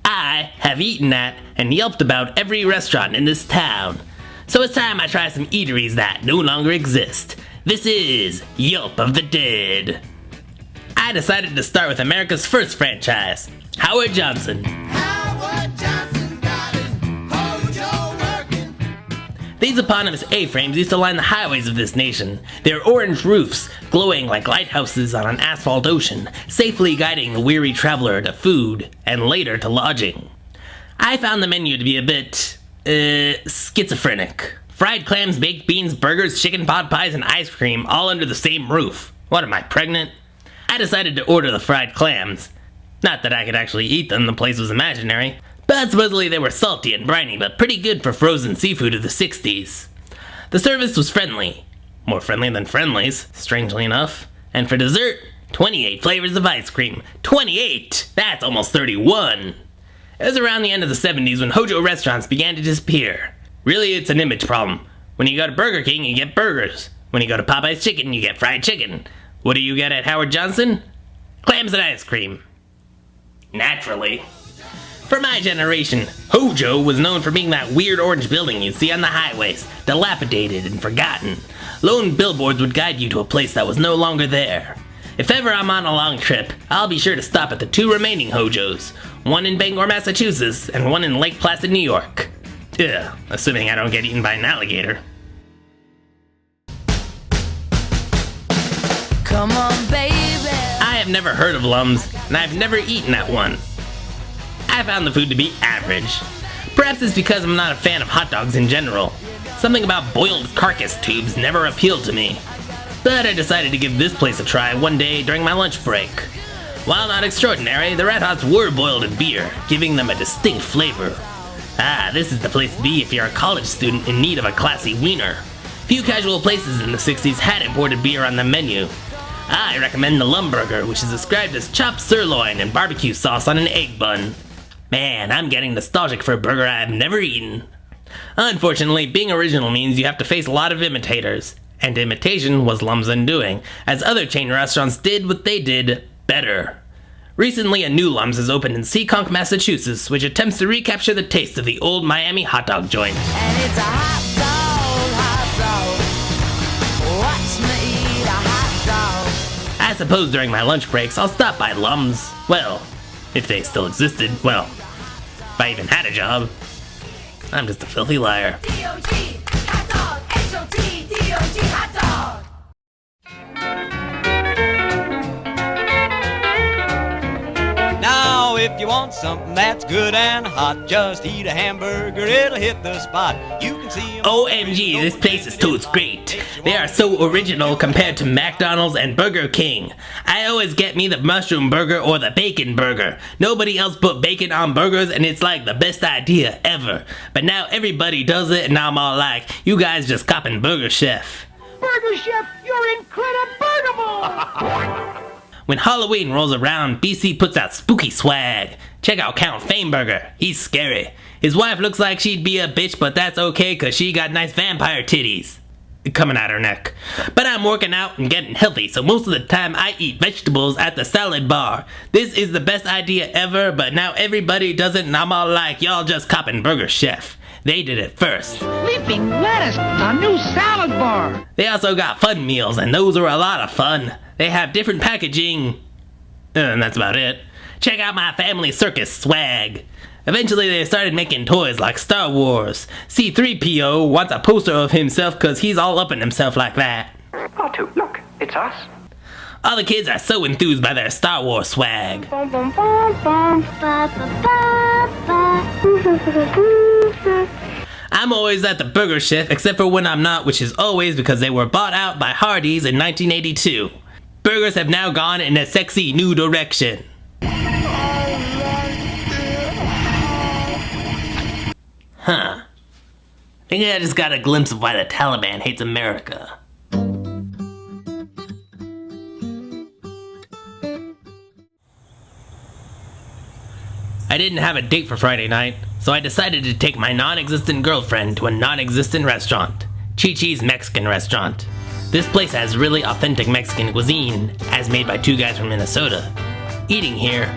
I have eaten at and yelped about every restaurant in this town. So it's time I try some eateries that no longer exist. This is Yelp of the Dead. I decided to start with America's first franchise, Howard Johnson. Howard Johnson got his mojo working. These eponymous A-frames used to line the highways of this nation, their orange roofs glowing like lighthouses on an asphalt ocean, safely guiding the weary traveler to food and later to lodging. I found the menu to be a bit, schizophrenic. Fried clams, baked beans, burgers, chicken pot pies, and ice cream all under the same roof. What am I, pregnant? I decided to order the fried clams. Not that I could actually eat them, the place was imaginary. But supposedly they were salty and briny, but pretty good for frozen seafood of the 60s. The service was friendly. More friendly than Friendly's, strangely enough. And for dessert, 28 flavors of ice cream. 28! That's almost 31! It was around the end of the 70s when Hojo restaurants began to disappear. Really, it's an image problem. When you go to Burger King, you get burgers. When you go to Popeye's Chicken, you get fried chicken. What do you get at Howard Johnson? Clams and ice cream. Naturally. For my generation, Hojo was known for being that weird orange building you see on the highways, dilapidated and forgotten. Lone billboards would guide you to a place that was no longer there. If ever I'm on a long trip, I'll be sure to stop at the two remaining Hojos, one in Bangor, Massachusetts, and one in Lake Placid, New York. Ugh, assuming I don't get eaten by an alligator. Come on, baby. I have never heard of Lums, and I've never eaten at one. I found the food to be average. Perhaps it's because I'm not a fan of hot dogs in general. Something about boiled carcass tubes never appealed to me. But I decided to give this place a try one day during my lunch break. While not extraordinary, the Red Hots were boiled in beer, giving them a distinct flavor. Ah, this is the place to be if you're a college student in need of a classy wiener. Few casual places in the 60s had imported beer on the menu. I recommend the Lumburger, which is described as chopped sirloin and barbecue sauce on an egg bun. Man, I'm getting nostalgic for a burger I've never eaten. Unfortunately, being original means you have to face a lot of imitators, and imitation was Lum's undoing, as other chain restaurants did what they did better. Recently, a new Lum's has opened in Seekonk, Massachusetts, which attempts to recapture the taste of the old Miami hot dog joint. And it's a hot dog. Watch me eat a hot dog. I suppose during my lunch breaks, I'll stop by Lum's. Well, if they still existed. Well, if I even had a job. I'm just a filthy liar. D-O-G, hot dog. H-O-T, D-O-G, hot dog. Now, if you want something that's good and hot, just eat a hamburger, it'll hit the spot. You can see 'em OMG, this place is totes great. They are so original compared to McDonald's and Burger King. I always get me the mushroom burger or the bacon burger. Nobody else put bacon on burgers and it's like the best idea ever. But now everybody does it and I'm all like, you guys just copping Burger Chef. Burger Chef, you're incredible! When Halloween rolls around, BC puts out spooky swag. Check out Count Fameburger, he's scary. His wife looks like she'd be a bitch, but that's okay cause she got nice vampire titties coming out her neck. But I'm working out and getting healthy, so most of the time I eat vegetables at the salad bar. This is the best idea ever, but now everybody does it and I'm all like, y'all just copping Burger Chef. They did it first. Leafing lettuce, a new salad bar. They also got fun meals, and those are a lot of fun. They have different packaging, and that's about it. Check out my family circus swag. Eventually they started making toys like Star Wars. C-3PO wants a poster of himself cause he's all up in himself like that. R2, look, it's us. All the kids are so enthused by their Star Wars swag. I'm always at the Burger Chef except for when I'm not, which is always because they were bought out by Hardee's in 1982. Burgers have now gone in a sexy new direction. Huh. Maybe I just got a glimpse of why the Taliban hates America. I didn't have a date for Friday night, so I decided to take my non-existent girlfriend to a non-existent restaurant. Chi-Chi's Mexican restaurant. This place has really authentic Mexican cuisine, as made by two guys from Minnesota. Eating here,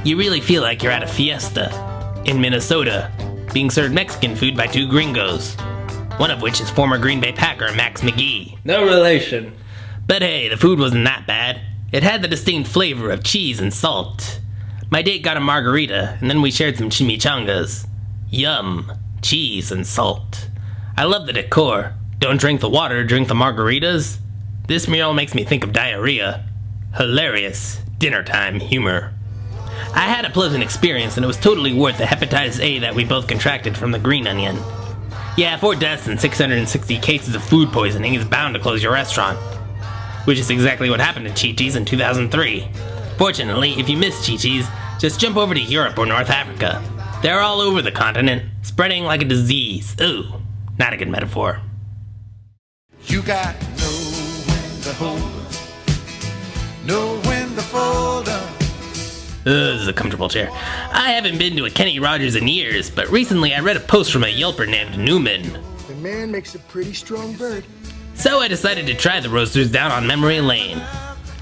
you really feel like you're at a fiesta in Minnesota, being served Mexican food by two gringos, one of which is former Green Bay Packer Max McGee. No relation. But hey, the food wasn't that bad. It had the distinct flavor of cheese and salt. My date got a margarita, and then we shared some chimichangas. Yum. Cheese and salt. I love the decor. Don't drink the water, drink the margaritas. This meal makes me think of diarrhea. Hilarious dinner time humor. I had a pleasant experience, and it was totally worth the hepatitis A that we both contracted from the green onion. Yeah, 4 deaths and 660 cases of food poisoning is bound to close your restaurant. Which is exactly what happened to Chi-Chi's in 2003. Fortunately, if you miss Chi-Chi's, just jump over to Europe or North Africa. They're all over the continent, spreading like a disease. Ooh, not a good metaphor. You got to know when to hold up, know when to fold up. This is a comfortable chair. I haven't been to a Kenny Rogers in years, but recently I read a post from a Yelper named Newman. The man makes a pretty strong bird. So I decided to try the roasters down on memory lane.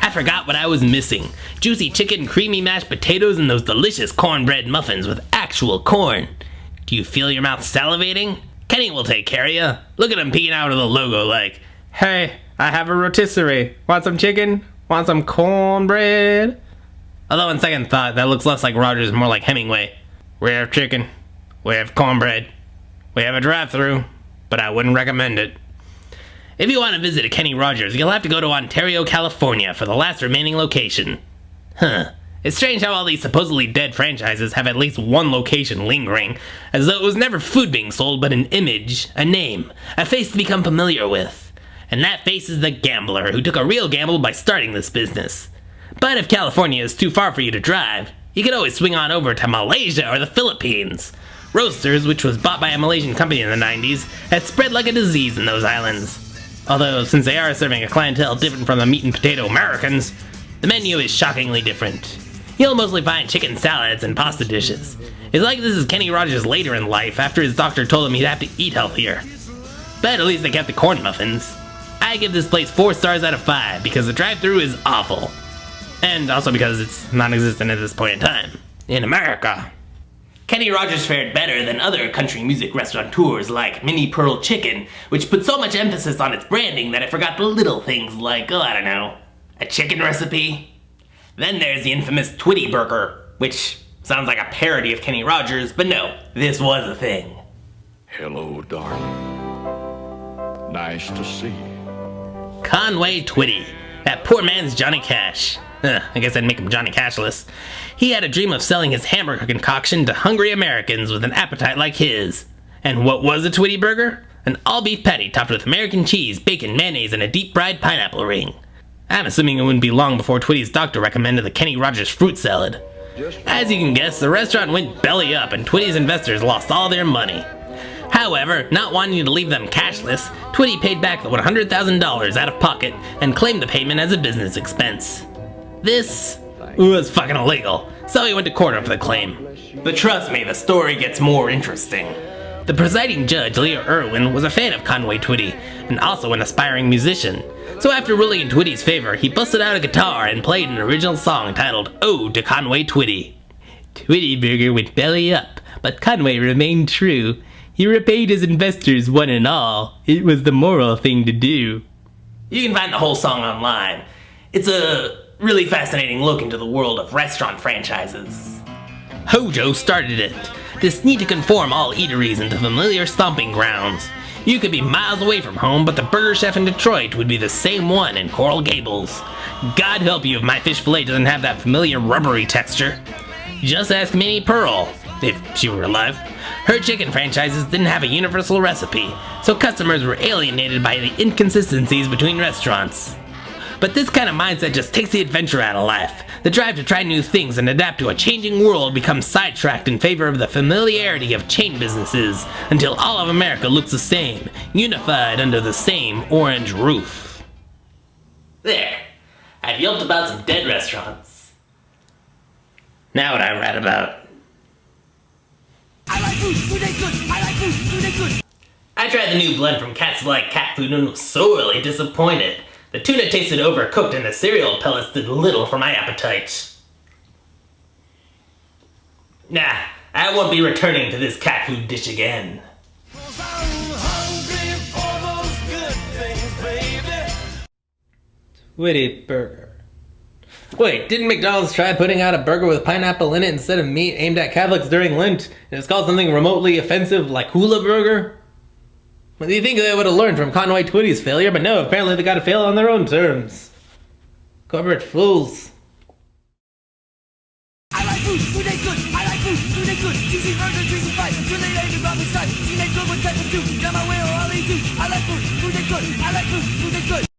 I forgot what I was missing. Juicy chicken, creamy mashed potatoes, and those delicious cornbread muffins with actual corn. Do you feel your mouth salivating? Kenny will take care of you. Look at him peeking out of the logo like, Hey, I have a rotisserie. Want some chicken? Want some cornbread? although on second thought, that looks less like Rogers and more like Hemingway. We have chicken. We have cornbread. We have a drive-thru, but I wouldn't recommend it. If you want to visit a Kenny Rogers, you'll have to go to Ontario, California for the last remaining location. It's strange how all these supposedly dead franchises have at least one location lingering, as though it was never food being sold but an image, a name, a face to become familiar with. And that face is the gambler who took a real gamble by starting this business. But if California is too far for you to drive, you can always swing on over to Malaysia or the Philippines. Roasters, which was bought by a Malaysian company in the 90s, has spread like a disease in those islands. Although, since they are serving a clientele different from the meat and potato Americans, the menu is shockingly different. You'll mostly find chicken salads and pasta dishes. It's like this is Kenny Rogers later in life after his doctor told him he'd have to eat healthier. But at least they kept the corn muffins. I give this place 4 stars out of 5 because the drive-thru is awful. And also because it's non-existent at this point in time. In America. Kenny Rogers fared better than other country music restaurateurs like Mini Pearl Chicken, which put so much emphasis on its branding that I forgot the little things like, a chicken recipe. Then there's the infamous Twitty Burger, which sounds like a parody of Kenny Rogers, but no, this was a thing. Hello, darling. Nice to see you. Conway Twitty, that poor man's Johnny Cash. I guess I'd make him Johnny Cashless. He had a dream of selling his hamburger concoction to hungry Americans with an appetite like his. And what was a Twitty Burger? An all-beef patty topped with American cheese, bacon, mayonnaise, and a deep-fried pineapple ring. I'm assuming it wouldn't be long before Twitty's doctor recommended the Kenny Rogers fruit salad. As you can guess, the restaurant went belly up and Twitty's investors lost all their money. However, not wanting to leave them cashless, Twitty paid back the $100,000 out of pocket and claimed the payment as a business expense. This was fucking illegal, so he went to court over the claim. But trust me, the story gets more interesting. The presiding judge, Leo Irwin, was a fan of Conway Twitty, and also an aspiring musician. So after ruling in Twitty's favor, he busted out a guitar and played an original song titled Ode to Conway Twitty. Twitty Burger went belly up, but Conway remained true. He repaid his investors one and all. It was the moral thing to do. You can find the whole song online. It's a really fascinating look into the world of restaurant franchises. Hojo started it. This need to conform all eateries into familiar stomping grounds. You could be miles away from home, but the burger chef in Detroit would be the same one in Coral Gables. God help you if my fish fillet doesn't have that familiar rubbery texture. Just ask Minnie Pearl, if she were alive. Her chicken franchises didn't have a universal recipe, so customers were alienated by the inconsistencies between restaurants. But this kind of mindset just takes the adventure out of life. The drive to try new things and adapt to a changing world becomes sidetracked in favor of the familiarity of chain businesses until all of America looks the same, unified under the same orange roof. There. I've yelped about some dead restaurants. Now what I read about. I I tried the new blend from Cats Like Cat Food and was sorely disappointed. The tuna tasted overcooked and the cereal pellets did little for my appetite. Nah, I won't be returning to this cat food dish again. Witty burger. Wait, didn't McDonald's try putting out a burger with pineapple in it instead of meat aimed at Catholics during Lent? And it's called something remotely offensive like hula burger? Well, you think they would have learned from Conway Twitty's failure, but no, apparently they gotta fail on their own terms. Corporate fools. I like food, food tastes good. I like food, food tastes good. Juicy burger, juicy fight. Too late, I drop inside. Teenage girl with type of two. Got my way or I'll eat you. I like food, food tastes good. I like food, food tastes good.